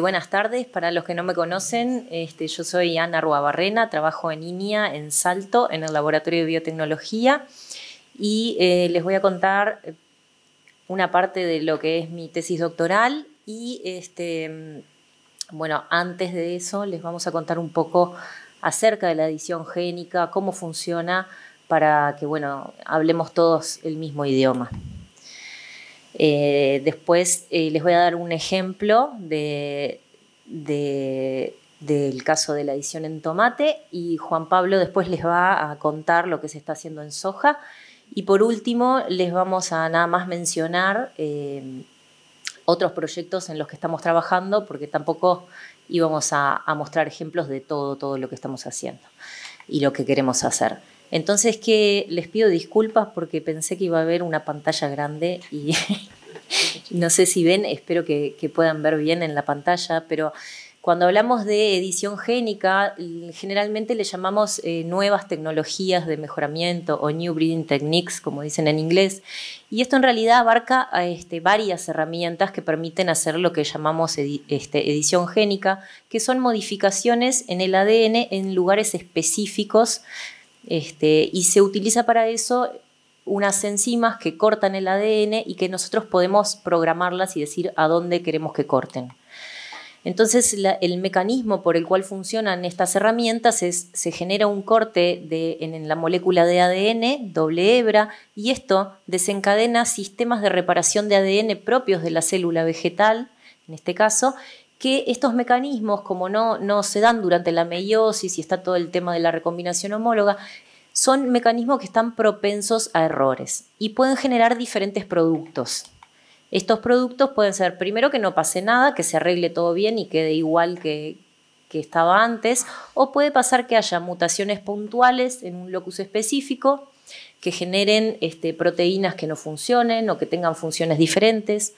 Buenas tardes. Para los que no me conocen, yo soy Ana Ruabarrena, trabajo en INIA, en Salto, en el Laboratorio de Biotecnología, y les voy a contar una parte de lo que es mi tesis doctoral y, bueno, antes de eso les vamos a contar un poco acerca de la edición génica, cómo funciona, para que, bueno, hablemos todos el mismo idioma. Después les voy a dar un ejemplo del caso de la edición en tomate, y Juan Pablo después les va a contar lo que se está haciendo en soja. Y por último les vamos a nada más mencionar otros proyectos en los que estamos trabajando, porque tampoco íbamos a mostrar ejemplos de todo lo que estamos haciendo y lo que queremos hacer. Entonces, que les pido disculpas porque pensé que iba a haber una pantalla grande y no sé si ven, espero que puedan ver bien en la pantalla, pero cuando hablamos de edición génica, generalmente le llamamos nuevas tecnologías de mejoramiento o New Breeding Techniques, como dicen en inglés, y esto en realidad abarca varias herramientas que permiten hacer lo que llamamos edición génica, que son modificaciones en el ADN en lugares específicos, y se utiliza para eso unas enzimas que cortan el ADN y que nosotros podemos programarlas y decir a dónde queremos que corten. Entonces, el mecanismo por el cual funcionan estas herramientas es: se genera un corte en la molécula de ADN, doble hebra, y esto desencadena sistemas de reparación de ADN propios de la célula vegetal, en este caso, que estos mecanismos, como no se dan durante la meiosis y está todo el tema de la recombinación homóloga, son mecanismos que están propensos a errores y pueden generar diferentes productos. Estos productos pueden ser, primero, que no pase nada, que se arregle todo bien y quede igual que estaba antes, o puede pasar que haya mutaciones puntuales en un locus específico que generen proteínas que no funcionen o que tengan funciones diferentes.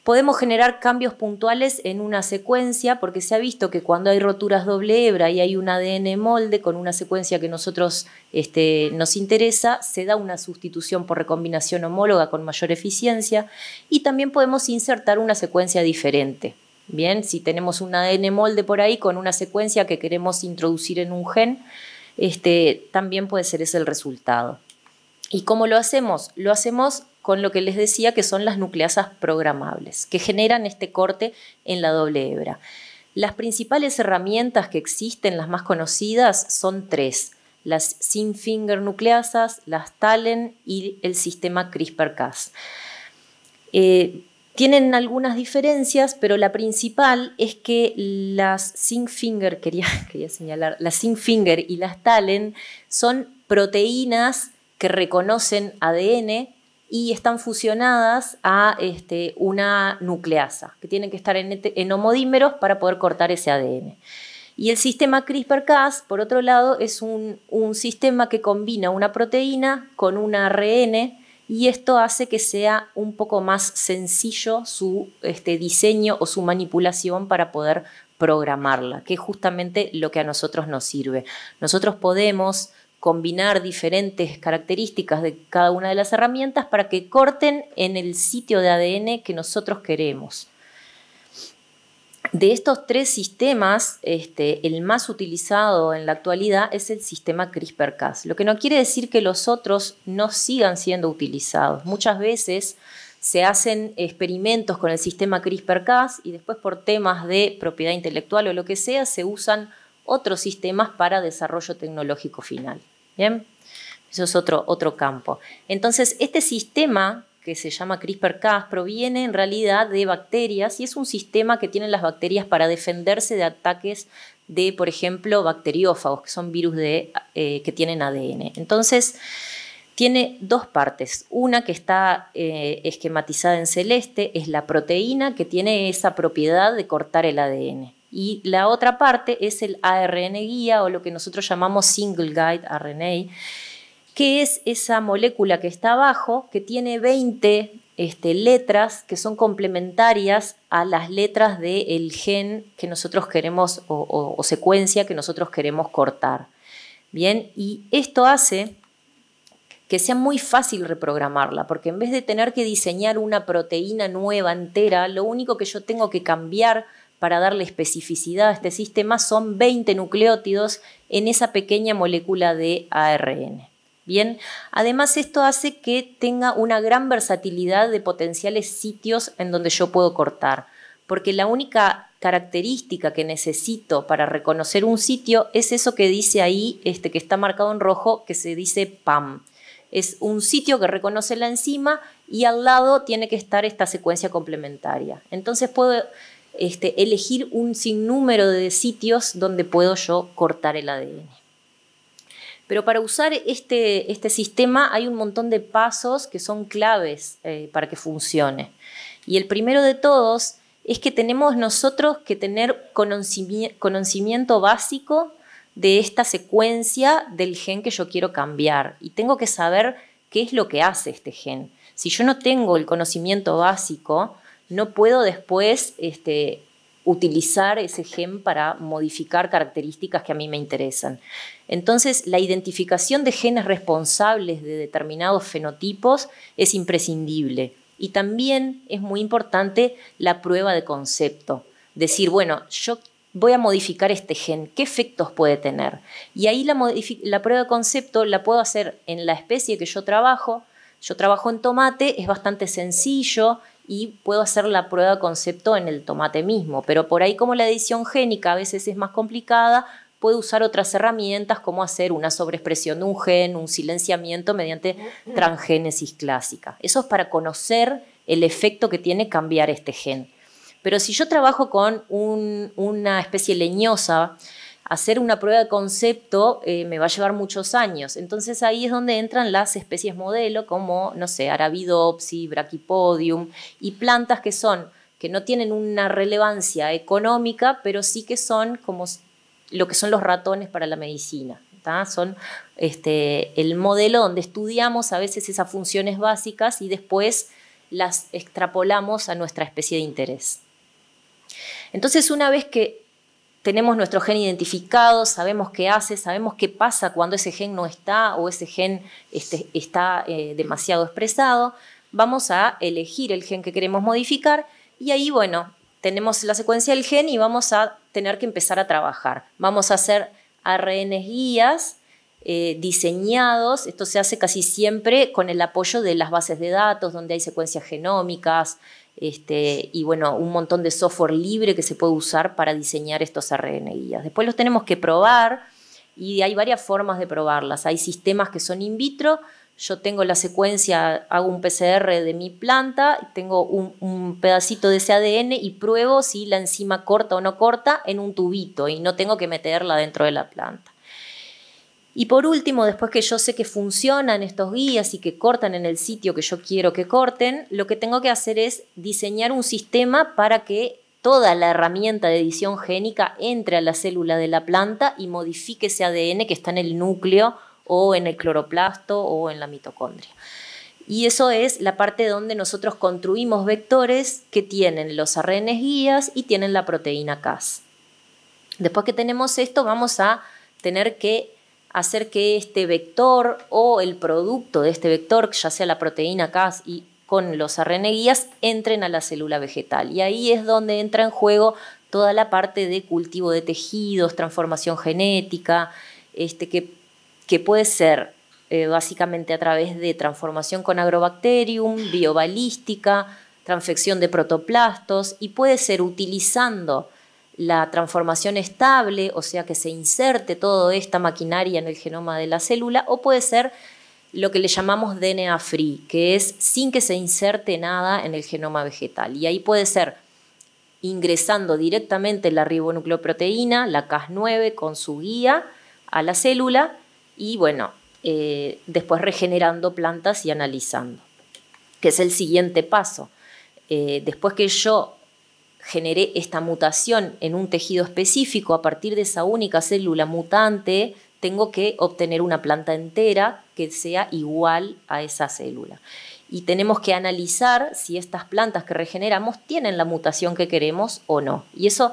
Podemos generar cambios puntuales en una secuencia, porque se ha visto que cuando hay roturas doble hebra y hay un ADN molde con una secuencia que nosotros nos interesa, se da una sustitución por recombinación homóloga con mayor eficiencia, y también podemos insertar una secuencia diferente. Bien, si tenemos un ADN molde por ahí con una secuencia que queremos introducir en un gen, también puede ser ese el resultado. ¿Y cómo lo hacemos? Lo hacemos con lo que les decía, que son las nucleasas programables, que generan este corte en la doble hebra. Las principales herramientas que existen, las más conocidas, son tres: las zinc finger nucleasas, las TALEN y el sistema CRISPR-Cas. Tienen algunas diferencias, pero la principal es que las zinc finger, quería señalar, las zinc finger y las TALEN son proteínas que reconocen ADN y están fusionadas a una nucleasa, que tienen que estar en homodímeros para poder cortar ese ADN. Y el sistema CRISPR-Cas, por otro lado, es un sistema que combina una proteína con un ARN, y esto hace que sea un poco más sencillo su diseño o su manipulación para poder programarla, que es justamente lo que a nosotros nos sirve. Nosotros podemos combinar diferentes características de cada una de las herramientas para que corten en el sitio de ADN que nosotros queremos. De estos tres sistemas, el más utilizado en la actualidad es el sistema CRISPR-Cas, lo que no quiere decir que los otros no sigan siendo utilizados. Muchas veces se hacen experimentos con el sistema CRISPR-Cas y después, por temas de propiedad intelectual o lo que sea, se usan otros sistemas para desarrollo tecnológico final. ¿Bien? Eso es otro campo. Entonces, este sistema que se llama CRISPR-Cas proviene en realidad de bacterias, y es un sistema que tienen las bacterias para defenderse de ataques de, por ejemplo, bacteriófagos, que son virus que tienen ADN. Entonces, tiene dos partes. Una que está esquematizada en celeste es la proteína, que tiene esa propiedad de cortar el ADN. Y la otra parte es el ARN guía, o lo que nosotros llamamos single guide RNA, que es esa molécula que está abajo, que tiene 20 letras que son complementarias a las letras del gen que nosotros queremos o secuencia que nosotros queremos cortar. Bien, y esto hace que sea muy fácil reprogramarla, porque en vez de tener que diseñar una proteína nueva entera, lo único que yo tengo que cambiar para darle especificidad a este sistema son 20 nucleótidos en esa pequeña molécula de ARN. Bien, además esto hace que tenga una gran versatilidad de potenciales sitios en donde yo puedo cortar, porque la única característica que necesito para reconocer un sitio es eso que dice ahí, que está marcado en rojo, que se dice PAM. Es un sitio que reconoce la enzima y al lado tiene que estar esta secuencia complementaria. Entonces puedo elegir un sinnúmero de sitios donde puedo yo cortar el ADN. Pero para usar este sistema hay un montón de pasos que son claves para que funcione. Y el primero de todos es que tenemos nosotros que tener conocimiento básico de esta secuencia del gen que yo quiero cambiar. Y tengo que saber qué es lo que hace este gen. Si yo no tengo el conocimiento básico, no puedo después utilizar ese gen para modificar características que a mí me interesan. Entonces, la identificación de genes responsables de determinados fenotipos es imprescindible. Y también es muy importante la prueba de concepto. Decir, bueno, yo voy a modificar este gen, ¿qué efectos puede tener? Y ahí la prueba de concepto la puedo hacer en la especie que yo trabajo. Yo trabajo en tomate, es bastante sencillo y puedo hacer la prueba de concepto en el tomate mismo. Pero por ahí, como la edición génica a veces es más complicada, puedo usar otras herramientas como hacer una sobreexpresión de un gen, un silenciamiento mediante transgénesis clásica. Eso es para conocer el efecto que tiene cambiar este gen. Pero si yo trabajo con una especie leñosa, hacer una prueba de concepto me va a llevar muchos años. Entonces ahí es donde entran las especies modelo como, no sé, Arabidopsis, Brachypodium y plantas que no tienen una relevancia económica, pero sí que son como lo que son los ratones para la medicina. ¿tá? Son el modelo donde estudiamos a veces esas funciones básicas y después las extrapolamos a nuestra especie de interés. Entonces, una vez que tenemos nuestro gen identificado, sabemos qué hace, sabemos qué pasa cuando ese gen no está o ese gen está demasiado expresado, vamos a elegir el gen que queremos modificar y ahí, bueno, tenemos la secuencia del gen y vamos a tener que empezar a trabajar. Vamos a hacer ARN guías diseñados. Esto se hace casi siempre con el apoyo de las bases de datos, donde hay secuencias genómicas y bueno, un montón de software libre que se puede usar para diseñar estos ARN guías. Después los tenemos que probar y hay varias formas de probarlas. Hay sistemas que son in vitro. Yo tengo la secuencia, hago un PCR de mi planta, tengo un pedacito de ese ADN y pruebo si la enzima corta o no corta en un tubito y no tengo que meterla dentro de la planta. Y por último, después que yo sé que funcionan estos guías y que cortan en el sitio que yo quiero que corten, lo que tengo que hacer es diseñar un sistema para que toda la herramienta de edición génica entre a la célula de la planta y modifique ese ADN que está en el núcleo o en el cloroplasto o en la mitocondria. Y eso es la parte donde nosotros construimos vectores que tienen los ARN guías y tienen la proteína Cas. Después que tenemos esto, vamos a tener que hacer que este vector o el producto de este vector, ya sea la proteína Cas y con los ARN guías, entren a la célula vegetal. Y ahí es donde entra en juego toda la parte de cultivo de tejidos, transformación genética, que puede ser básicamente a través de transformación con agrobacterium, biobalística, transfección de protoplastos y puede ser utilizando la transformación estable, o sea que se inserte toda esta maquinaria en el genoma de la célula, o puede ser lo que le llamamos DNA free, que es sin que se inserte nada en el genoma vegetal. Y ahí puede ser ingresando directamente la ribonucleoproteína, la Cas9 con su guía a la célula y bueno, después regenerando plantas y analizando, que es el siguiente paso. Después que yo generé esta mutación en un tejido específico, a partir de esa única célula mutante, tengo que obtener una planta entera que sea igual a esa célula. Y tenemos que analizar si estas plantas que regeneramos tienen la mutación que queremos o no. Y eso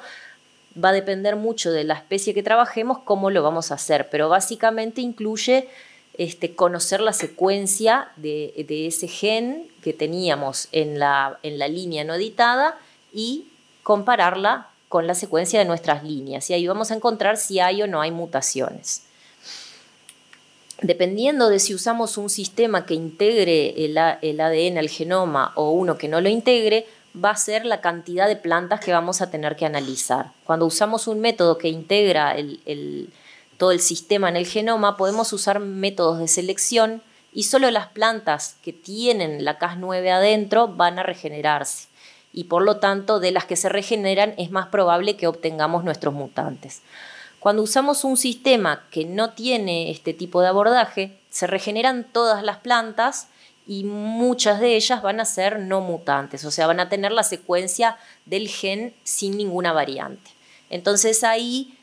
va a depender mucho de la especie que trabajemos, cómo lo vamos a hacer. Pero básicamente incluye conocer la secuencia de ese gen que teníamos en la línea no editada y compararla con la secuencia de nuestras líneas y ahí vamos a encontrar si hay o no hay mutaciones. Dependiendo de si usamos un sistema que integre el ADN al genoma o uno que no lo integre, va a ser la cantidad de plantas que vamos a tener que analizar. Cuando usamos un método que integra todo el sistema en el genoma, podemos usar métodos de selección y solo las plantas que tienen la Cas9 adentro van a regenerarse. Y por lo tanto, de las que se regeneran es más probable que obtengamos nuestros mutantes. Cuando usamos un sistema que no tiene este tipo de abordaje, se regeneran todas las plantas y muchas de ellas van a ser no mutantes, o sea, van a tener la secuencia del gen sin ninguna variante. Entonces ahí,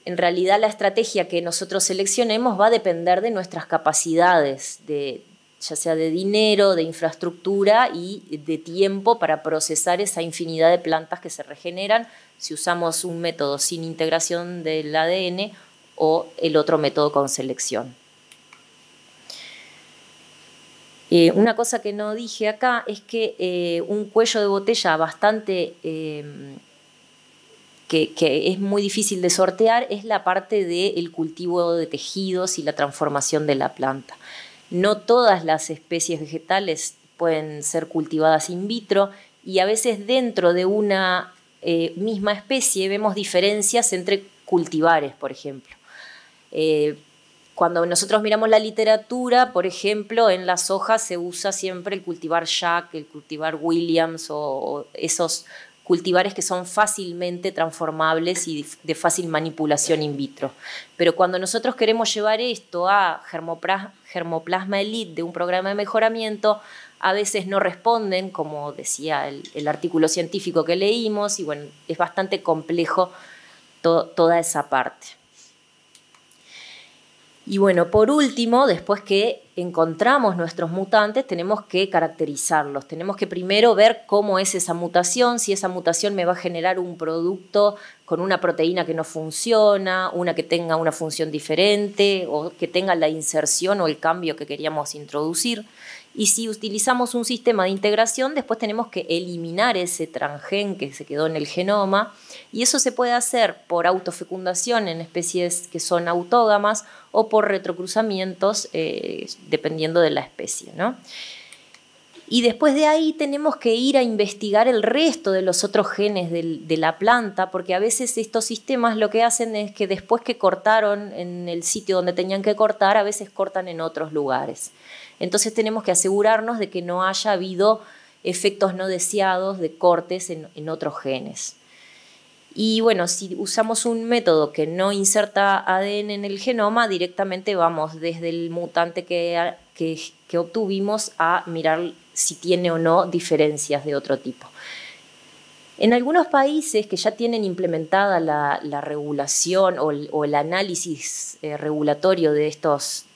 en realidad, la estrategia que nosotros seleccionemos va a depender de nuestras capacidades, ya sea de dinero, de infraestructura y de tiempo para procesar esa infinidad de plantas que se regeneran si usamos un método sin integración del ADN o el otro método con selección. Una cosa que no dije acá es que un cuello de botella bastante que es muy difícil de sortear es la parte del cultivo de tejidos y la transformación de la planta. No todas las especies vegetales pueden ser cultivadas in vitro y a veces dentro de una misma especie vemos diferencias entre cultivares, por ejemplo. Cuando nosotros miramos la literatura, por ejemplo, en la soja se usa siempre el cultivar Jack, el cultivar Williams o esos cultivares que son fácilmente transformables y de fácil manipulación in vitro. Pero cuando nosotros queremos llevar esto a germoplasma elite de un programa de mejoramiento, a veces no responden, como decía el artículo científico que leímos, y bueno, es bastante complejo toda esa parte. Y bueno, por último, después que encontramos nuestros mutantes, tenemos que caracterizarlos. Tenemos que primero ver cómo es esa mutación, si esa mutación me va a generar un producto con una proteína que no funciona, una que tenga una función diferente o que tenga la inserción o el cambio que queríamos introducir. Y si utilizamos un sistema de integración, después tenemos que eliminar ese transgen que se quedó en el genoma, y eso se puede hacer por autofecundación en especies que son autógamas o por retrocruzamientos, dependiendo de la especie, ¿no? Y después de ahí tenemos que ir a investigar el resto de los otros genes de la planta, porque a veces estos sistemas lo que hacen es que después que cortaron en el sitio donde tenían que cortar, a veces cortan en otros lugares. Entonces tenemos que asegurarnos de que no haya habido efectos no deseados de cortes en otros genes. Y bueno, si usamos un método que no inserta ADN en el genoma, directamente vamos desde el mutante que obtuvimos a mirar si tiene o no diferencias de otro tipo. En algunos países que ya tienen implementada la regulación o el análisis regulatorio de estas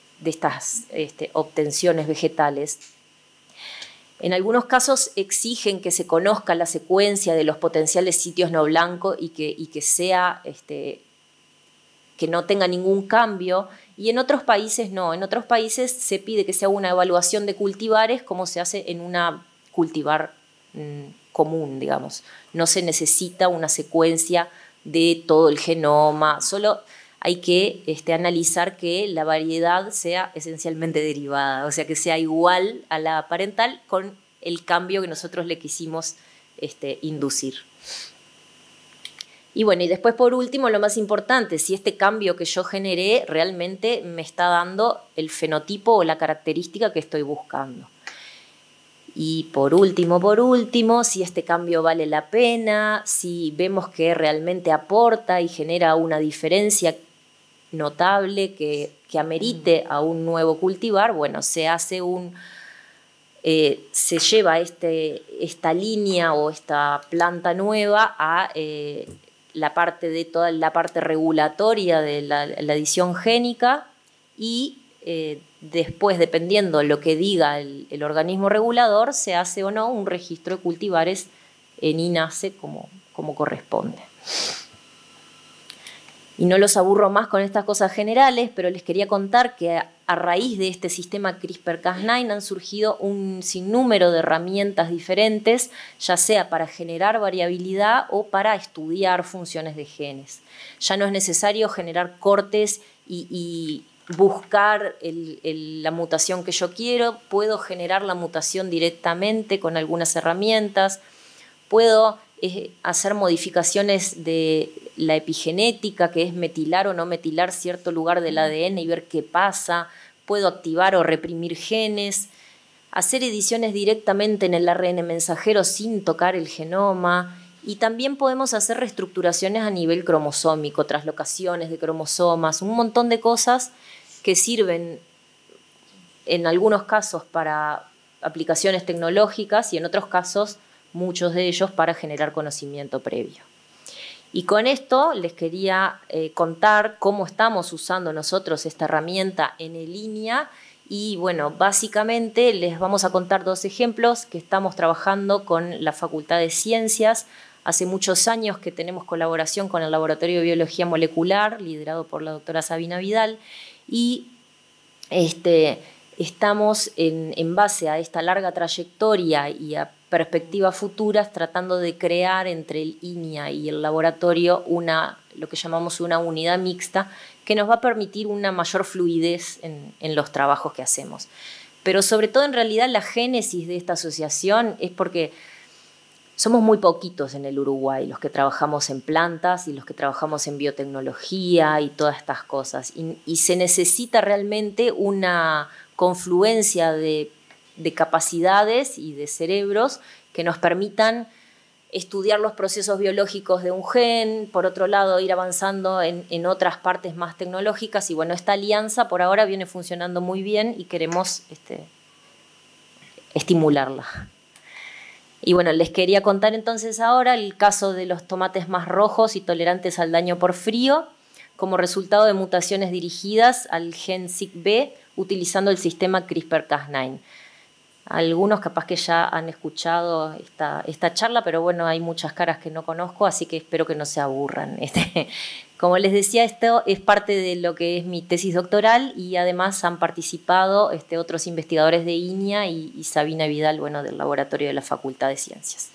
obtenciones vegetales, en algunos casos exigen que se conozca la secuencia de los potenciales sitios no blancos y que sea que no tenga ningún cambio, y en otros países no. En otros países se pide que se haga una evaluación de cultivares como se hace en una cultivar común, digamos. No se necesita una secuencia de todo el genoma, solo hay que analizar que la variedad sea esencialmente derivada, o sea, que sea igual a la parental con el cambio que nosotros le quisimos inducir. Y bueno, y después por último, lo más importante, si este cambio que yo generé realmente me está dando el fenotipo o la característica que estoy buscando. Y por último, si este cambio vale la pena, si vemos que realmente aporta y genera una diferencia notable que amerite a un nuevo cultivar, bueno, se hace se lleva esta línea o esta planta nueva a la parte de toda la parte regulatoria de la edición génica y después, dependiendo lo que diga el organismo regulador, se hace o no un registro de cultivares en INASE como corresponde. Y no los aburro más con estas cosas generales, pero les quería contar que a raíz de este sistema CRISPR-Cas9 han surgido un sinnúmero de herramientas diferentes, ya sea para generar variabilidad o para estudiar funciones de genes. Ya no es necesario generar cortes y buscar la mutación que yo quiero, puedo generar la mutación directamente con algunas herramientas, puedo hacer modificaciones de la epigenética, que es metilar o no metilar cierto lugar del ADN y ver qué pasa, puedo activar o reprimir genes, hacer ediciones directamente en el ARN mensajero sin tocar el genoma, y también podemos hacer reestructuraciones a nivel cromosómico, traslocaciones de cromosomas, un montón de cosas que sirven en algunos casos para aplicaciones tecnológicas y en otros casos, muchos de ellos, para generar conocimiento previo. Y con esto les quería contar cómo estamos usando nosotros esta herramienta en línea. Y bueno, básicamente les vamos a contar 2 ejemplos que estamos trabajando con la Facultad de Ciencias. Hace muchos años que tenemos colaboración con el Laboratorio de Biología Molecular, liderado por la doctora Sabina Vidal, y estamos en base a esta larga trayectoria y a perspectivas futuras tratando de crear entre el INIA y el laboratorio lo que llamamos una unidad mixta que nos va a permitir una mayor fluidez en los trabajos que hacemos. Pero sobre todo, en realidad, la génesis de esta asociación es porque somos muy poquitos en el Uruguay, los que trabajamos en plantas y los que trabajamos en biotecnología y todas estas cosas. Y se necesita realmente una confluencia de capacidades y de cerebros que nos permitan estudiar los procesos biológicos de un gen, por otro lado ir avanzando en otras partes más tecnológicas, y bueno, esta alianza por ahora viene funcionando muy bien y queremos estimularla. Y bueno, les quería contar entonces ahora el caso de los tomates más rojos y tolerantes al daño por frío, como resultado de mutaciones dirigidas al gen SIGB utilizando el sistema CRISPR-Cas9. Algunos capaz que ya han escuchado esta charla, pero bueno, hay muchas caras que no conozco, así que espero que no se aburran. Como les decía, esto es parte de lo que es mi tesis doctoral, y además han participado otros investigadores de INIA y Sabina Vidal, bueno, del laboratorio de la Facultad de Ciencias.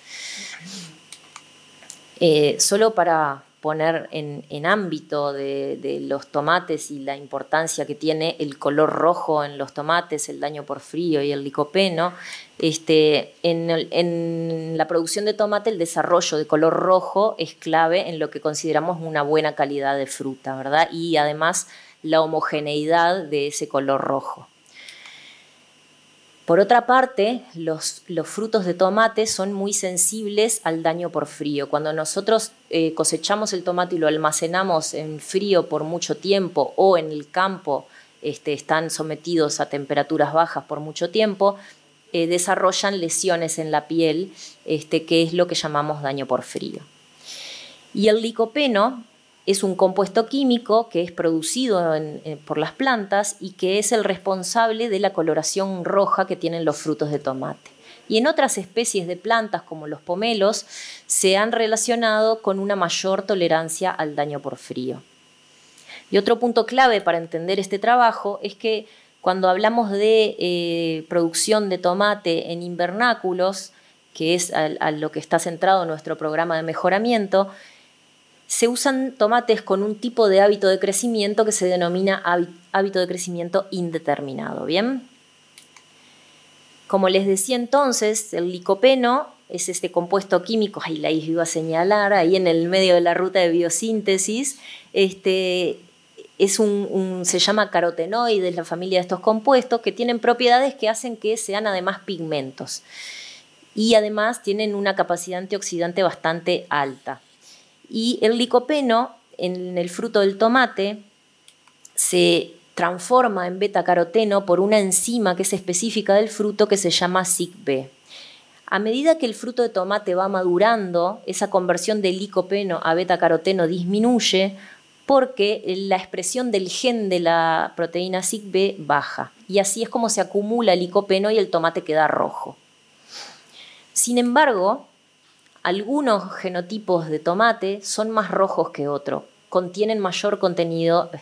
Solo para poner en ámbito de los tomates y la importancia que tiene el color rojo en los tomates, el daño por frío y el licopeno, en la producción de tomate el desarrollo de color rojo es clave en lo que consideramos una buena calidad de fruta, ¿verdad? Y además la homogeneidad de ese color rojo. Por otra parte, los frutos de tomate son muy sensibles al daño por frío. Cuando nosotros cosechamos el tomate y lo almacenamos en frío por mucho tiempo, o en el campo están sometidos a temperaturas bajas por mucho tiempo, desarrollan lesiones en la piel, que es lo que llamamos daño por frío. Y el licopeno es un compuesto químico que es producido por las plantas y que es el responsable de la coloración roja que tienen los frutos de tomate. Y en otras especies de plantas, como los pomelos, se han relacionado con una mayor tolerancia al daño por frío. Y otro punto clave para entender este trabajo es que cuando hablamos de producción de tomate en invernáculos, que es a lo que está centrado nuestro programa de mejoramiento, se usan tomates con un tipo de hábito de crecimiento que se denomina hábito de crecimiento indeterminado, ¿bien? Como les decía entonces, el licopeno es este compuesto químico, ahí la iba a señalar, ahí en el medio de la ruta de biosíntesis, se llama carotenoides, la familia de estos compuestos, que tienen propiedades que hacen que sean además pigmentos. Y además tienen una capacidad antioxidante bastante alta. Y el licopeno en el fruto del tomate se transforma en betacaroteno por una enzima que es específica del fruto que se llama SIGB. A medida que el fruto de tomate va madurando, esa conversión de licopeno a betacaroteno disminuye porque la expresión del gen de la proteína SIGB baja. Y así es como se acumula el licopeno y el tomate queda rojo. Sin embargo, algunos genotipos de tomate son más rojos que otros, contienen mayor contenido,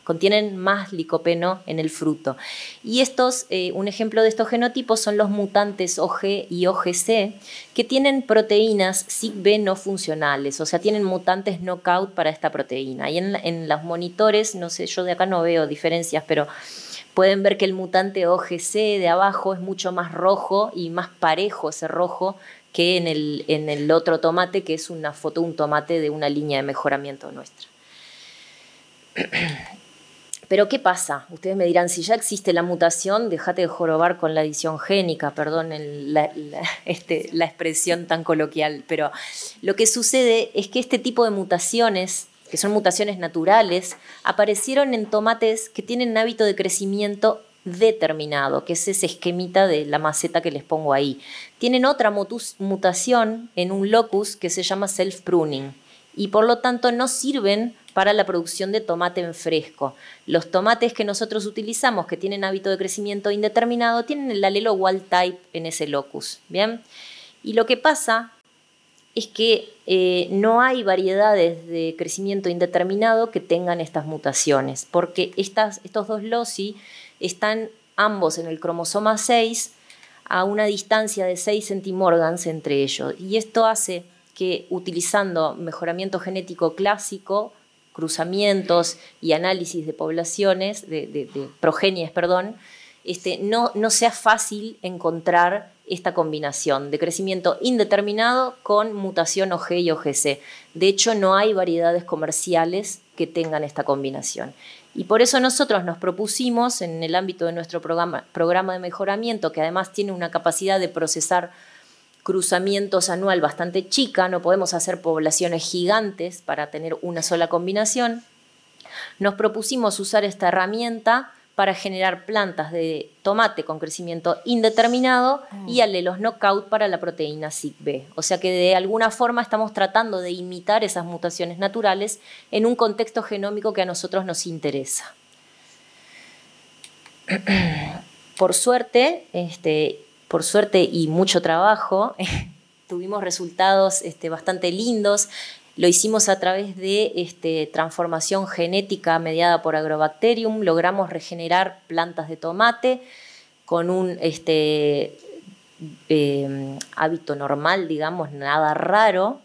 contienen más licopeno en el fruto. Y un ejemplo de estos genotipos son los mutantes OG y OGC, que tienen proteínas SIGB no funcionales, o sea, tienen mutantes knockout para esta proteína. Y en los monitores, no sé, yo de acá no veo diferencias, pero pueden ver que el mutante OGC de abajo es mucho más rojo y más parejo ese rojo que en el otro tomate, que es una foto, un tomate de una línea de mejoramiento nuestra. Pero ¿qué pasa? Ustedes me dirán, si ya existe la mutación, déjate de jorobar con la edición génica, perdón la expresión tan coloquial, pero lo que sucede es que este tipo de mutaciones, que son mutaciones naturales, aparecieron en tomates que tienen un hábito de crecimiento determinado, que es ese esquemita de la maceta que les pongo ahí. Tienen otra mutación en un locus que se llama self-pruning y por lo tanto no sirven para la producción de tomate en fresco. Los tomates que nosotros utilizamos, que tienen hábito de crecimiento indeterminado, tienen el alelo wild type en ese locus, ¿bien? Y lo que pasa es que no hay variedades de crecimiento indeterminado que tengan estas mutaciones, porque estos dos loci están ambos en el cromosoma 6 a una distancia de 6 centimorgans entre ellos. Y esto hace que utilizando mejoramiento genético clásico, cruzamientos y análisis de poblaciones, de progenies, perdón, no sea fácil encontrar esta combinación de crecimiento indeterminado con mutación OG y OGC. De hecho, no hay variedades comerciales que tengan esta combinación. Y por eso nosotros nos propusimos, en el ámbito de nuestro programa de mejoramiento, que además tiene una capacidad de procesar cruzamientos anual bastante chica, no podemos hacer poblaciones gigantes para tener una sola combinación, nos propusimos usar esta herramienta para generar plantas de tomate con crecimiento indeterminado y alelos knockout para la proteína SIGB. O sea que de alguna forma estamos tratando de imitar esas mutaciones naturales en un contexto genómico que a nosotros nos interesa. Por suerte y mucho trabajo, tuvimos resultados bastante lindos. Lo hicimos a través de transformación genética mediada por Agrobacterium. Logramos regenerar plantas de tomate con un hábito normal, digamos, nada raro.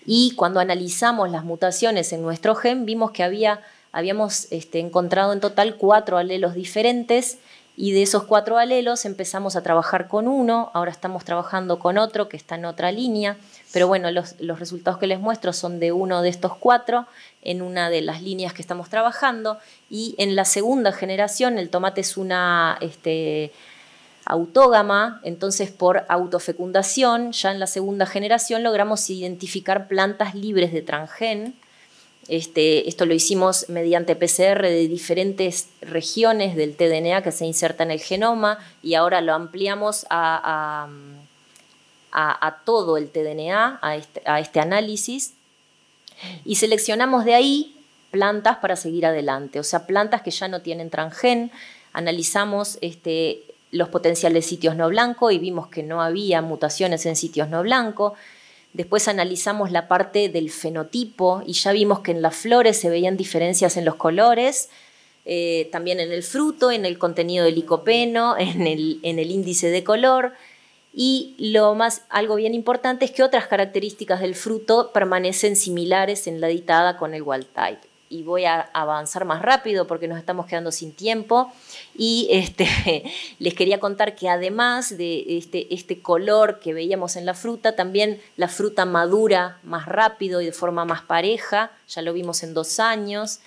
Y cuando analizamos las mutaciones en nuestro gen, vimos que habíamos encontrado en total 4 alelos diferentes. Y de esos 4 alelos empezamos a trabajar con uno, ahora estamos trabajando con otro que está en otra línea, pero bueno, los resultados que les muestro son de uno de estos 4 en una de las líneas que estamos trabajando, y en la segunda generación el tomate es una autógama, entonces por autofecundación ya en la segunda generación logramos identificar plantas libres de transgen. Esto lo hicimos mediante PCR de diferentes regiones del tDNA que se inserta en el genoma y ahora lo ampliamos a todo el tDNA, a este análisis, y seleccionamos de ahí plantas para seguir adelante, o sea, plantas que ya no tienen transgen. Analizamos los potenciales sitios no blanco y vimos que no había mutaciones en sitios no blanco. Después analizamos la parte del fenotipo y ya vimos que en las flores se veían diferencias en los colores, también en el fruto, en el contenido de licopeno, en el índice de color. Y algo bien importante es que otras características del fruto permanecen similares en la ditada con el wild type. Y voy a avanzar más rápido porque nos estamos quedando sin tiempo. Y les quería contar que además de este color que veíamos en la fruta, también la fruta madura más rápido y de forma más pareja, ya lo vimos en 2 años.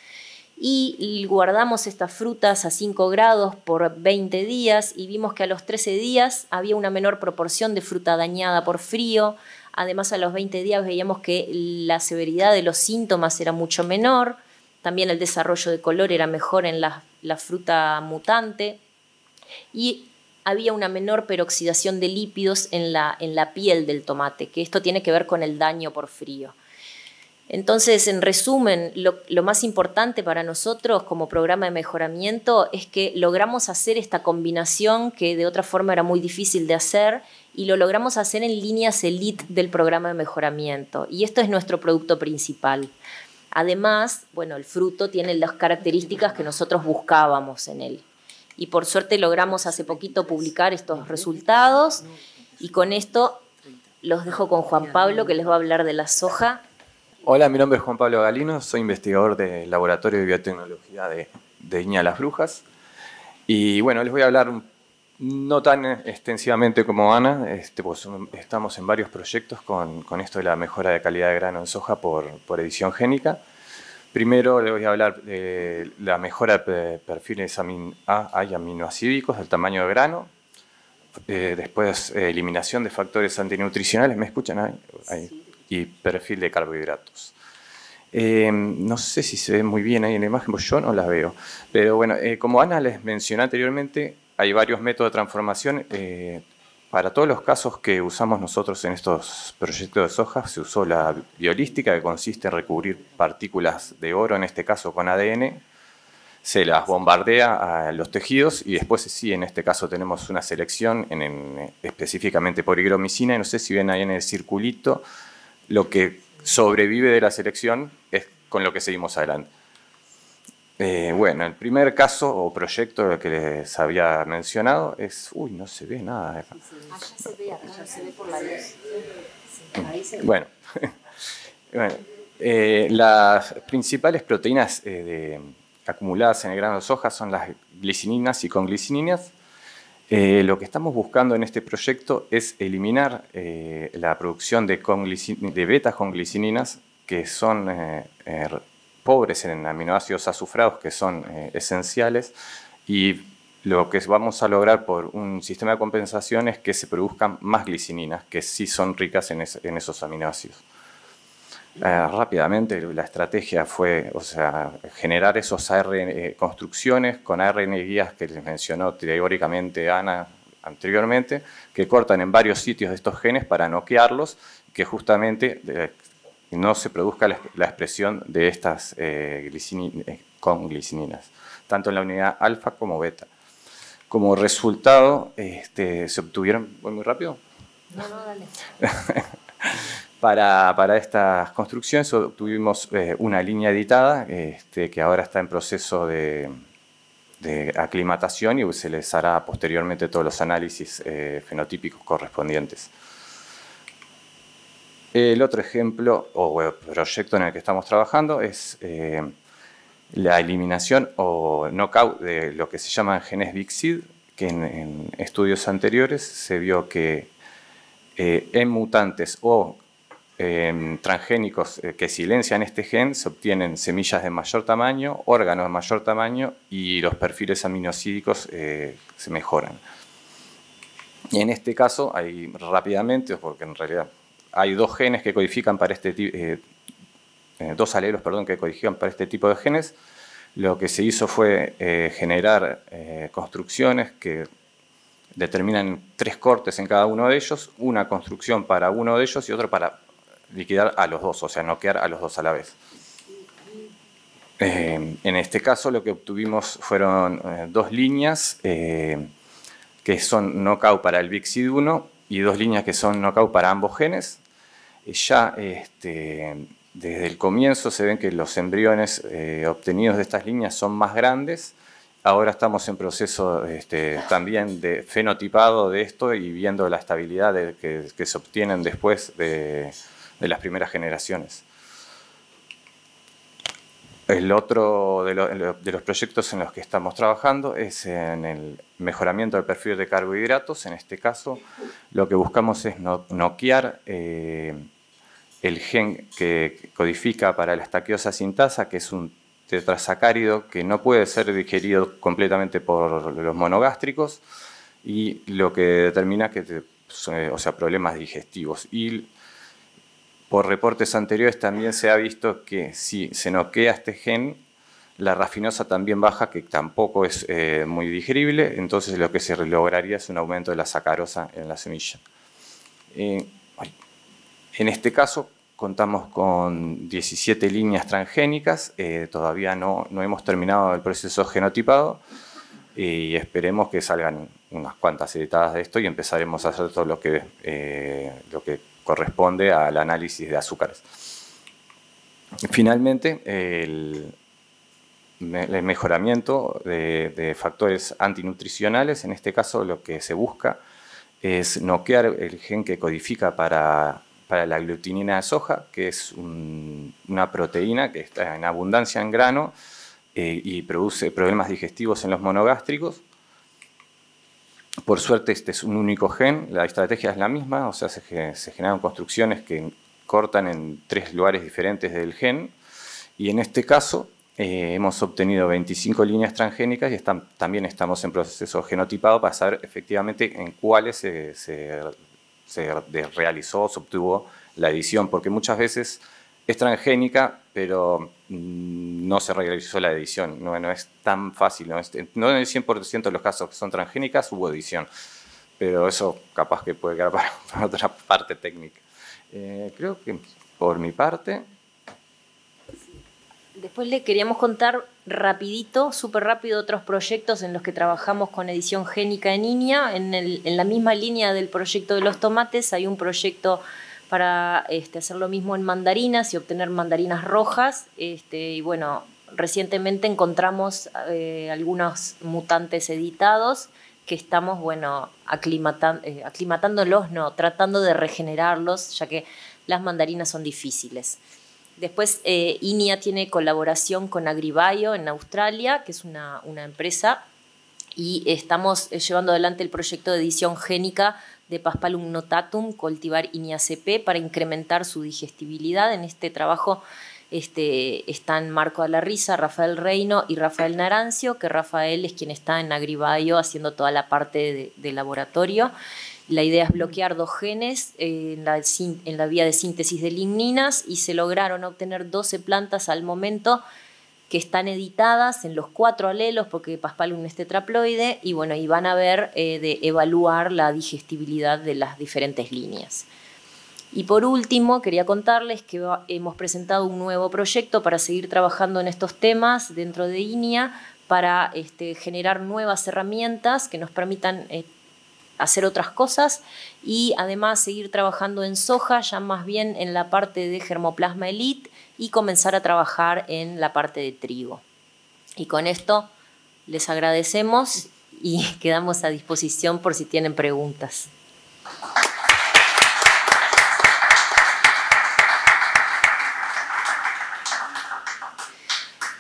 Y guardamos estas frutas a 5 grados por 20 días y vimos que a los 13 días había una menor proporción de fruta dañada por frío. Además, a los 20 días veíamos que la severidad de los síntomas era mucho menor. También el desarrollo de color era mejor en la fruta mutante y había una menor peroxidación de lípidos en la piel del tomate, que esto tiene que ver con el daño por frío. Entonces, en resumen, lo más importante para nosotros como programa de mejoramiento es que logramos hacer esta combinación que de otra forma era muy difícil de hacer y lo logramos hacer en líneas elite del programa de mejoramiento. Y esto es nuestro producto principal. Además, bueno, el fruto tiene las características que nosotros buscábamos en él. Y por suerte logramos hace poquito publicar estos resultados y con esto los dejo con Juan Pablo, que les va a hablar de la soja. Hola, mi nombre es Juan Pablo Galino, soy investigador del Laboratorio de Biotecnología de Viña Las Brujas. Y bueno, les voy a hablar no tan extensivamente como Ana, pues estamos en varios proyectos con esto de la mejora de calidad de grano en soja por edición génica. Primero les voy a hablar de la mejora de perfiles aminoácidos del tamaño de grano. Después, eliminación de factores antinutricionales. ¿Me escuchan ahí? Sí. Y perfil de carbohidratos. No sé si se ve muy bien ahí en la imagen, porque yo no la veo. Pero bueno, como Ana les mencionó anteriormente, hay varios métodos de transformación. Para todos los casos que usamos nosotros en estos proyectos de soja, se usó la biolística, que consiste en recubrir partículas de oro, en este caso con ADN, se las bombardea a los tejidos y después sí, en este caso tenemos una selección específicamente por higromicina, y no sé si ven ahí en el circulito, lo que sobrevive de la selección es con lo que seguimos adelante. Bueno, el primer caso o proyecto que les había mencionado es... Uy, no se ve nada. Acá se ve, acá se ve por la luz. Ahí se ve. Bueno, las principales proteínas acumuladas en el grano de soja son las glicininas y conglicininas. Lo que estamos buscando en este proyecto es eliminar la producción de beta-conglicininas, que son pobres en aminoácidos azufrados, que son esenciales, y lo que vamos a lograr por un sistema de compensación es que se produzcan más glicininas, que sí son ricas en esos aminoácidos. Rápidamente la estrategia fue, generar esos construcciones con ARN guías que les mencionó teóricamente Ana anteriormente, que cortan en varios sitios de estos genes para noquearlos, que justamente no se produzca la expresión de estas conglicininas, tanto en la unidad alfa como beta. Como resultado, se obtuvieron... ¿Voy muy rápido? No, dale. Para estas construcciones obtuvimos una línea editada que ahora está en proceso de aclimatación y se les hará posteriormente todos los análisis fenotípicos correspondientes. El otro ejemplo o proyecto en el que estamos trabajando es la eliminación o knockout de lo que se llaman genes Big Seed, que en estudios anteriores se vio que en mutantes o transgénicos que silencian este gen se obtienen semillas de mayor tamaño, órganos de mayor tamaño y los perfiles aminoácidos se mejoran. Y en este caso, rápidamente, porque en realidad hay dos genes que codifican para dos alelos, que codifican para este tipo de genes. Lo que se hizo fue generar construcciones que determinan 3 cortes en cada uno de ellos, una construcción para uno de ellos y otro para liquidar a los dos, o sea, noquear a los dos a la vez. En este caso lo que obtuvimos fueron 2 líneas que son knockout para el Big Seed1 y 2 líneas que son knockout para ambos genes. Ya desde el comienzo se ven que los embriones obtenidos de estas líneas son más grandes. Ahora estamos en proceso también de fenotipado de esto y viendo la estabilidad que se obtienen después de las primeras generaciones. El otro de los proyectos en los que estamos trabajando es en el mejoramiento del perfil de carbohidratos. En este caso, lo que buscamos es noquear el gen que codifica para la estaquiosa sintasa, que es un tetrasacárido que no puede ser digerido completamente por los monogástricos y lo que determina problemas digestivos. Y por reportes anteriores también se ha visto que si se noquea este gen, la rafinosa también baja, que tampoco es muy digerible, entonces lo que se lograría es un aumento de la sacarosa en la semilla. En este caso contamos con 17 líneas transgénicas, todavía no hemos terminado el proceso genotipado y esperemos que salgan unas cuantas editadas de esto y empezaremos a hacer todo lo que corresponde al análisis de azúcares. Finalmente, el mejoramiento de factores antinutricionales. En este caso, lo que se busca es noquear el gen que codifica para la glutinina de soja, que es una proteína que está en abundancia en grano y produce problemas digestivos en los monogástricos. Por suerte, este es un único gen, la estrategia es la misma, o sea, se generan construcciones que cortan en 3 lugares diferentes del gen, y en este caso hemos obtenido 25 líneas transgénicas y también estamos en proceso genotipado para saber efectivamente en cuáles se realizó, se obtuvo la edición, porque muchas veces es transgénica, pero no se realizó la edición. No es tan fácil. No en el 100% de los casos que son transgénicas hubo edición, pero eso capaz que puede quedar para otra parte técnica. Creo que por mi parte... Después le queríamos contar rapidito, súper rápido, otros proyectos en los que trabajamos con edición génica en INIA. En la misma línea del proyecto de los tomates hay un proyecto para hacer lo mismo en mandarinas y obtener mandarinas rojas. Y bueno, recientemente encontramos algunos mutantes editados que estamos, bueno, aclimatándolos, no, tratando de regenerarlos, ya que las mandarinas son difíciles. Después, INIA tiene colaboración con AgriBio en Australia, que es una empresa, y estamos llevando adelante el proyecto de edición génica de Paspalum notatum, cultivar INIA CP para incrementar su digestibilidad. En este trabajo están Marco Alarriza, Rafael Reino y Rafael Narancio, que Rafael es quien está en AgriBio haciendo toda la parte de laboratorio. La idea es bloquear 2 genes en la vía de síntesis de ligninas y se lograron obtener 12 plantas al momento que están editadas en los 4 alelos porque Paspalum es tetraploide y bueno, y van a ver de evaluar la digestibilidad de las diferentes líneas. Y por último, quería contarles que hemos presentado un nuevo proyecto para seguir trabajando en estos temas dentro de INIA para generar nuevas herramientas que nos permitan hacer otras cosas y además seguir trabajando en soja, ya más bien en la parte de Germoplasma elite y comenzar a trabajar en la parte de trigo. Y con esto les agradecemos y quedamos a disposición por si tienen preguntas.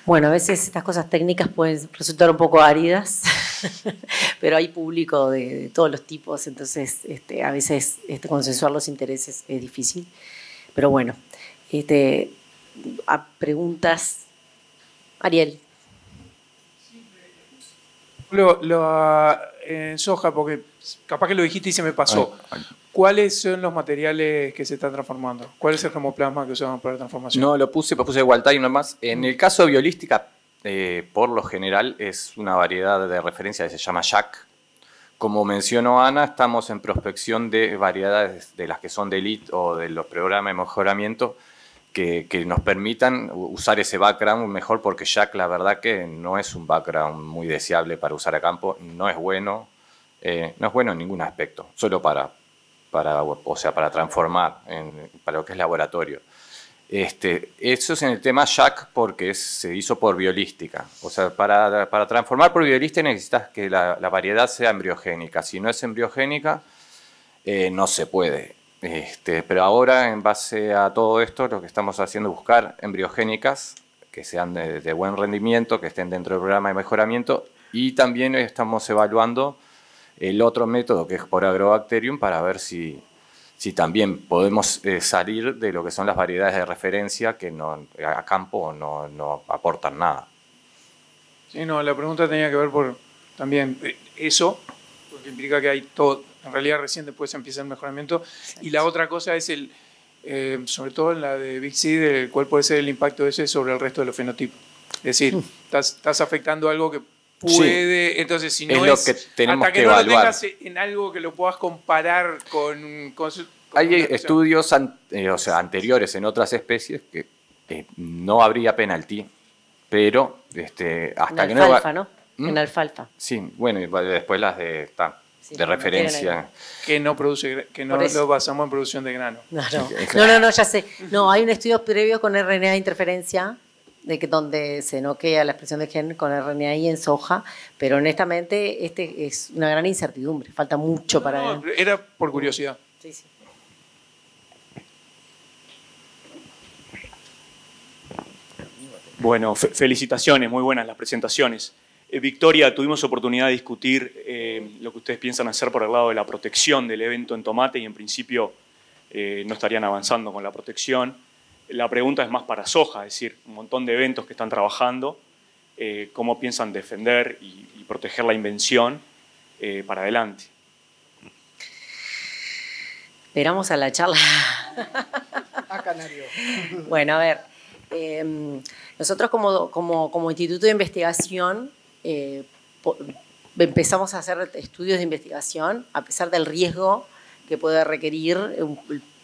Bueno, a veces estas cosas técnicas pueden resultar un poco áridas, pero hay público de todos los tipos, entonces a veces consensuar los intereses es difícil. Pero bueno, a preguntas. Ariel. En soja, porque capaz que lo dijiste y se me pasó. ¿Cuáles son los materiales que se están transformando? ¿Cuál es el germoplasma que usaban para la transformación? No, lo puse Gualtay nomás. En el caso de biolística, por lo general, es una variedad de referencia que se llama Jack. Como mencionó Ana, estamos en prospección de variedades de las que son de elite o de los programas de mejoramiento que nos permitan usar ese background mejor, porque Jack la verdad que no es un background muy deseable para usar a campo, no es bueno en ningún aspecto, solo para transformar, para lo que es laboratorio. Eso es en el tema Jack porque se hizo por biolística. O sea, para transformar por biolística necesitas que la variedad sea embriogénica. Si no es embriogénica, no se puede. Pero ahora, en base a todo esto, lo que estamos haciendo es buscar embriogénicas que sean de buen rendimiento, que estén dentro del programa de mejoramiento, y también estamos evaluando el otro método que es por Agrobacterium para ver si también podemos salir de lo que son las variedades de referencia que a campo no aportan nada. Sí, no, la pregunta tenía que ver por también eso, porque implica que hay todo, en realidad recién después empieza el mejoramiento. Y la otra cosa es sobre todo en la de Big C, cuál puede ser el impacto ese sobre el resto de los fenotipos. Es decir, estás afectando algo que puede, sí. Entonces si no es lo que tenemos hasta que no evaluar. Lo tengas en algo que lo puedas comparar con hay estudios anteriores en otras especies que no habría penalti, pero hasta en que alfalfa, ¿no? En alfalfa. Sí, bueno, y después las de Sí, de referencia. Que no produce, que no lo basamos en producción de grano. No, ya sé. No, hay un estudio previo con RNA de interferencia, donde se noquea la expresión de gen con RNAi en soja, pero honestamente es una gran incertidumbre. Falta mucho para... Era por curiosidad. Sí, sí. Bueno, felicitaciones, muy buenas las presentaciones. Victoria, tuvimos oportunidad de discutir lo que ustedes piensan hacer por el lado de la protección del evento en tomate y en principio no estarían avanzando con la protección. La pregunta es más para soja, es decir, un montón de eventos que están trabajando, cómo piensan defender y proteger la invención para adelante. Esperamos a la charla. A Canario. Bueno, a ver, nosotros como instituto de investigación empezamos a hacer estudios de investigación a pesar del riesgo que puede requerir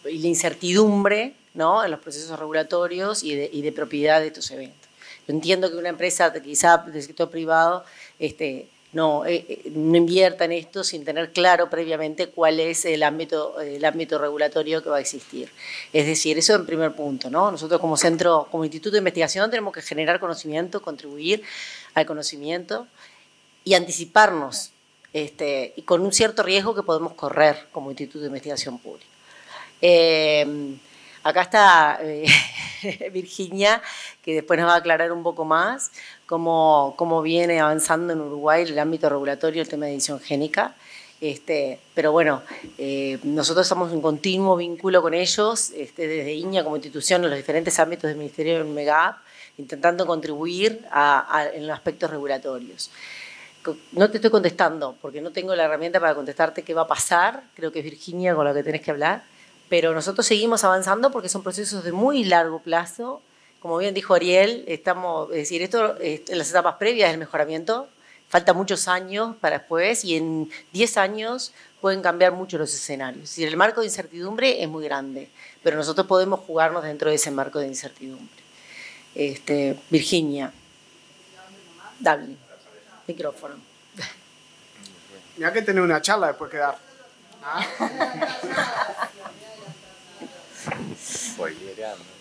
y la incertidumbre, ¿no?, en los procesos regulatorios y de propiedad de estos eventos. Yo entiendo que una empresa quizá del sector privado no invierta en esto sin tener claro previamente cuál es el ámbito regulatorio que va a existir. Es decir, eso en primer punto, ¿no? Nosotros como centro, como instituto de investigación tenemos que generar conocimiento, contribuir al conocimiento y anticiparnos y con un cierto riesgo que podemos correr como instituto de investigación pública. Acá está Virginia, que después nos va a aclarar un poco más cómo viene avanzando en Uruguay el ámbito regulatorio, el tema de edición génica. Pero bueno, nosotros estamos en continuo vínculo con ellos, desde INIA como institución en los diferentes ámbitos del Ministerio del MEGAP, intentando contribuir en los aspectos regulatorios. No te estoy contestando, porque no tengo la herramienta para contestarte qué va a pasar, creo que es Virginia con la que tenés que hablar, pero nosotros seguimos avanzando porque son procesos de muy largo plazo. Como bien dijo Ariel, es decir, esto en las etapas previas del mejoramiento, falta muchos años para después y en 10 años pueden cambiar mucho los escenarios. Es decir, el marco de incertidumbre es muy grande, pero nosotros podemos jugarnos dentro de ese marco de incertidumbre. Virginia, dale, micrófono. Mira que tener una charla después que dar.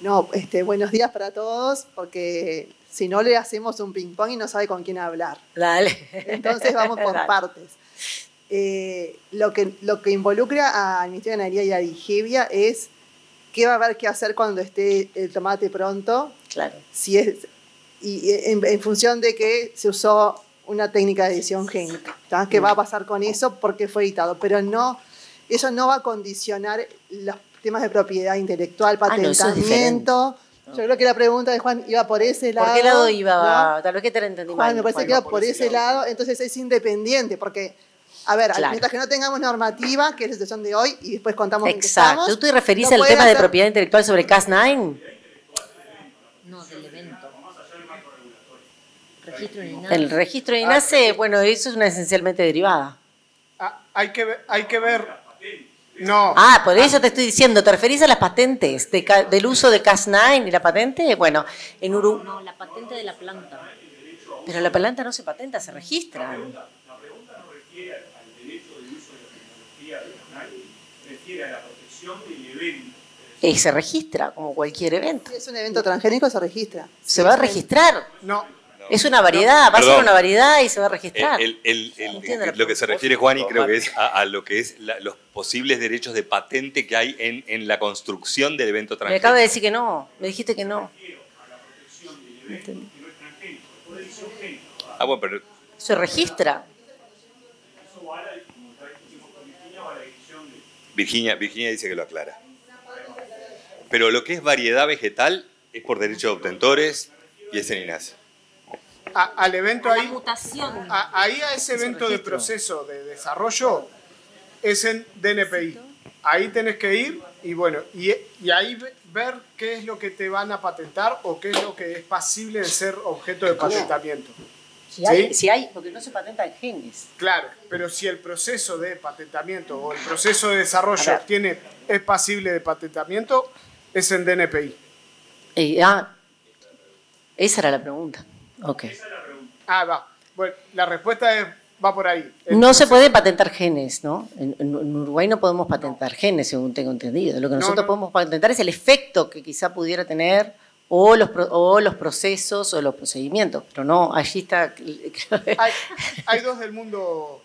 No, buenos días para todos, porque si no le hacemos un ping-pong y no sabe con quién hablar. Dale. Entonces vamos por partes. Lo que involucra al Ministerio de Ganadería y a Digevia es qué va a haber que hacer cuando esté el tomate pronto. Claro. Y en función de que se usó una técnica de edición génica. ¿Qué va a pasar con eso? Porque fue editado. Pero eso no va a condicionar los temas de propiedad intelectual, patentamiento. Yo creo que la pregunta de Juan iba por ese lado. ¿Por qué lado iba? ¿No? Tal vez que te la entendí Juan, mal. me parece que iba por ese lado, entonces es independiente, porque, a ver, claro, mientras que no tengamos normativa, que es la situación de hoy, y después contamos en qué exacto. estamos. ¿Tú te referís al tema de propiedad intelectual sobre Cas9? No, del evento. Registro de INASE. El registro de INASE, bueno, eso es una esencialmente derivada. Hay que ver. No. Por eso te estoy diciendo, ¿te referís a las patentes del uso de Cas9 y la patente? Bueno, en Uruguay. No, la patente de la planta. Pero la planta no se patenta, se registra. La pregunta no refiere al derecho de uso de la tecnología de Cas9, refiere a la protección del evento. Y se registra como cualquier evento. Si es un evento transgénico, se registra. ¿Se va a registrar? No. Es una variedad, va a ser una variedad y se va a registrar. Lo que se refiere Juan, y creo que es a lo que es los posibles derechos de patente que hay en la construcción del evento Me transgénico. acaba de decir que no, me dijiste que no. Bueno, pero Se registra. Virginia dice que lo aclara. Pero lo que es variedad vegetal es por derecho de obtentores y es en INASE. Al evento ahí, mutación. Ahí a ese evento de proceso de desarrollo es en DNPI. Ahí tenés que ir y bueno, y ahí ver qué es lo que te van a patentar o qué es lo que es pasible de ser objeto de patentamiento. Si hay, porque no se patentan genes. Claro, pero si el proceso de patentamiento o el proceso de desarrollo es pasible de patentamiento, es en DNPI. Esa era la pregunta. Ok. Va. Bueno, la respuesta es va por ahí. No se puede patentar genes, ¿no? En Uruguay no podemos patentar genes, según tengo entendido. Lo que nosotros podemos patentar es el efecto que quizá pudiera tener o los procesos o los procedimientos, pero no, allí está... Hay dos del mundo...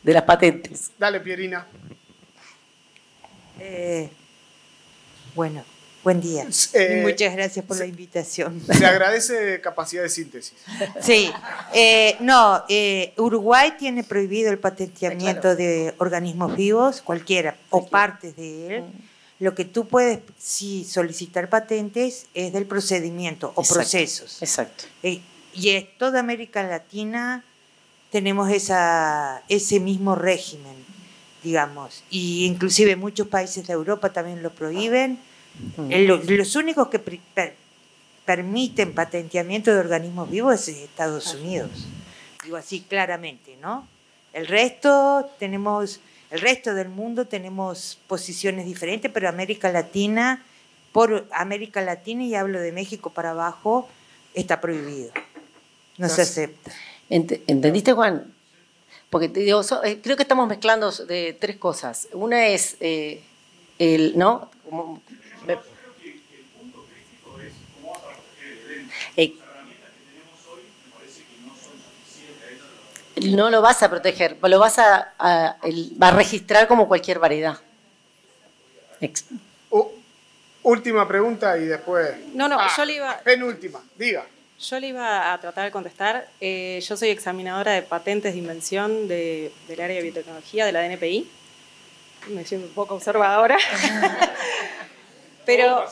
De las patentes. Dale, Pierina. Bueno, buen día. Y muchas gracias por la invitación. Se agradece capacidad de síntesis. Sí. Uruguay tiene prohibido el patenteamiento de organismos vivos, cualquiera, o partes de él. Lo que tú puedes solicitar patentes es del procedimiento o procesos. Exacto. Y en toda América Latina tenemos ese mismo régimen, digamos. Y inclusive muchos países de Europa también lo prohíben. Los únicos que permiten patenteamiento de organismos vivos es Estados Unidos. Digo así claramente, ¿no? El resto del mundo tenemos posiciones diferentes, pero por América Latina, y hablo de México para abajo, está prohibido. No se acepta. ¿Entendiste, Juan? Porque te digo, creo que estamos mezclando de tres cosas. Una es ¿no? No lo vas a proteger, lo vas a registrar como cualquier variedad. Última pregunta y después... No, yo le iba... Penúltima, diga. Yo le iba a tratar de contestar. Yo soy examinadora de patentes de invención del área de biotecnología de la DNPI. Me siento un poco observadora. Pero...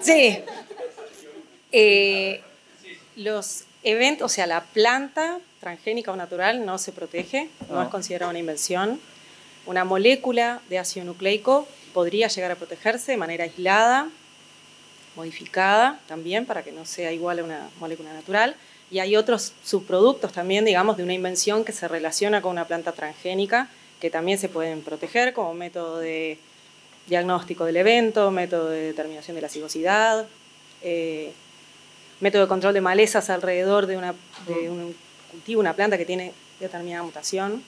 Sí. Los eventos, o sea, la planta transgénica o natural no se protege, no es considerada una invención. Una molécula de ácido nucleico podría llegar a protegerse de manera aislada, modificada también para que no sea igual a una molécula natural. Y hay otros subproductos también, digamos, de una invención que se relaciona con una planta transgénica que también se pueden proteger como método de diagnóstico del evento, método de determinación de la cigosidad, método de control de malezas alrededor de un cultivo, una planta que tiene determinada mutación.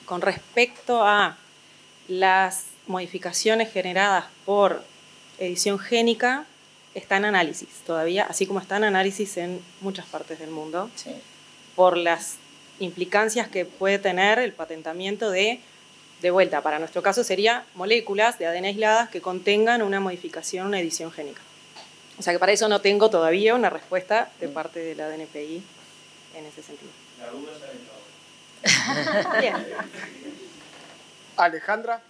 Con respecto a las modificaciones generadas por edición génica, está en análisis todavía, así como está en análisis en muchas partes del mundo, sí, por las implicancias que puede tener el patentamiento de vuelta, para nuestro caso sería moléculas de ADN aisladas que contengan una modificación, una edición génica. O sea que para eso no tengo todavía una respuesta de parte de la DNPI en ese sentido. La duda está entrada. Bien. Alejandra.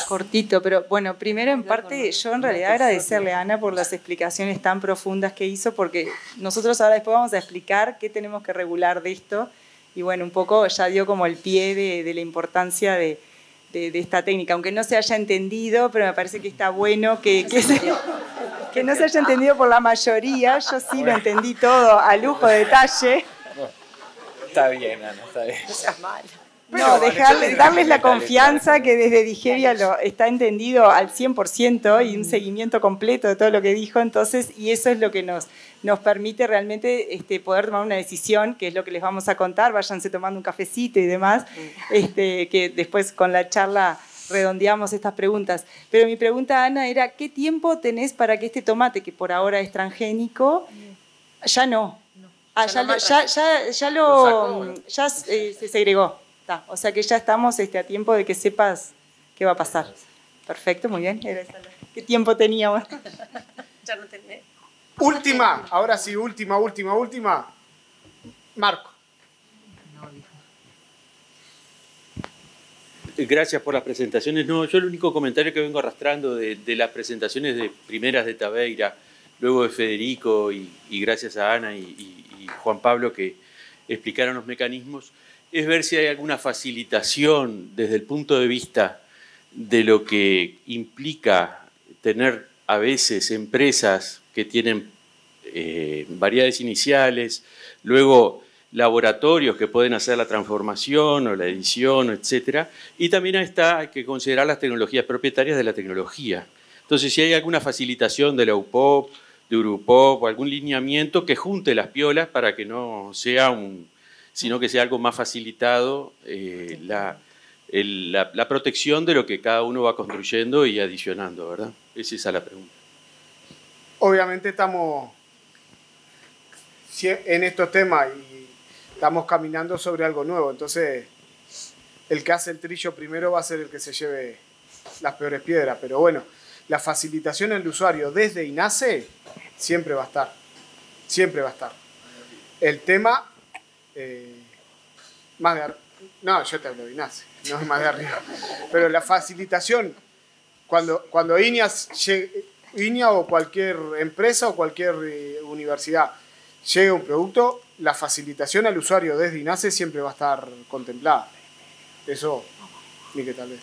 Cortito, pero bueno, primero en parte yo en realidad agradecerle a Ana por las explicaciones tan profundas que hizo, porque nosotros ahora después vamos a explicar qué tenemos que regular de esto y bueno, un poco ya dio como el pie de la importancia de esta técnica, aunque no se haya entendido, pero me parece que está bueno que no se haya entendido por la mayoría. Yo sí lo entendí todo a lujo de detalle. Está bien, Ana, está bien. No seas mal. No, darles la confianza que desde Digeria lo está entendido al 100% y un seguimiento completo de todo lo que dijo, entonces, y eso es lo que nos permite realmente poder tomar una decisión, que es lo que les vamos a contar, váyanse tomando un cafecito y demás, que después con la charla redondeamos estas preguntas. Pero mi pregunta, Ana, era, ¿qué tiempo tenés para que este tomate, que por ahora es transgénico, ya no? Ya se segregó. O sea que ya estamos a tiempo de que sepas qué va a pasar. Perfecto, muy bien. ¿Qué tiempo teníamos? Ya no tenés. Última, ahora sí, última. Marco. Gracias por las presentaciones. No, yo el único comentario que vengo arrastrando de las presentaciones de primeras de Tabeira, luego de Federico y gracias a Ana y Juan Pablo que explicaron los mecanismos, es ver si hay alguna facilitación desde el punto de vista de lo que implica tener a veces empresas que tienen variedades iniciales, luego laboratorios que pueden hacer la transformación o la edición, etc. Y también hay que considerar las tecnologías propietarias de la tecnología. Entonces, si hay alguna facilitación de la UPOP, Europop o algún lineamiento que junte las piolas para que no sea sino que sea algo más facilitado la protección de lo que cada uno va construyendo y adicionando, ¿verdad? Es esa la pregunta. Obviamente estamos en estos temas y estamos caminando sobre algo nuevo, entonces el que hace el trillo primero va a ser el que se lleve las peores piedras, pero bueno, la facilitación al usuario desde INASE siempre va a estar, siempre va a estar. El tema, más de arriba, no, yo te hablo de INASE, no es más de arriba, pero la facilitación, cuando INIA o cualquier empresa o cualquier universidad llegue a un producto, la facilitación al usuario desde INASE siempre va a estar contemplada. Eso, ni que tal vez.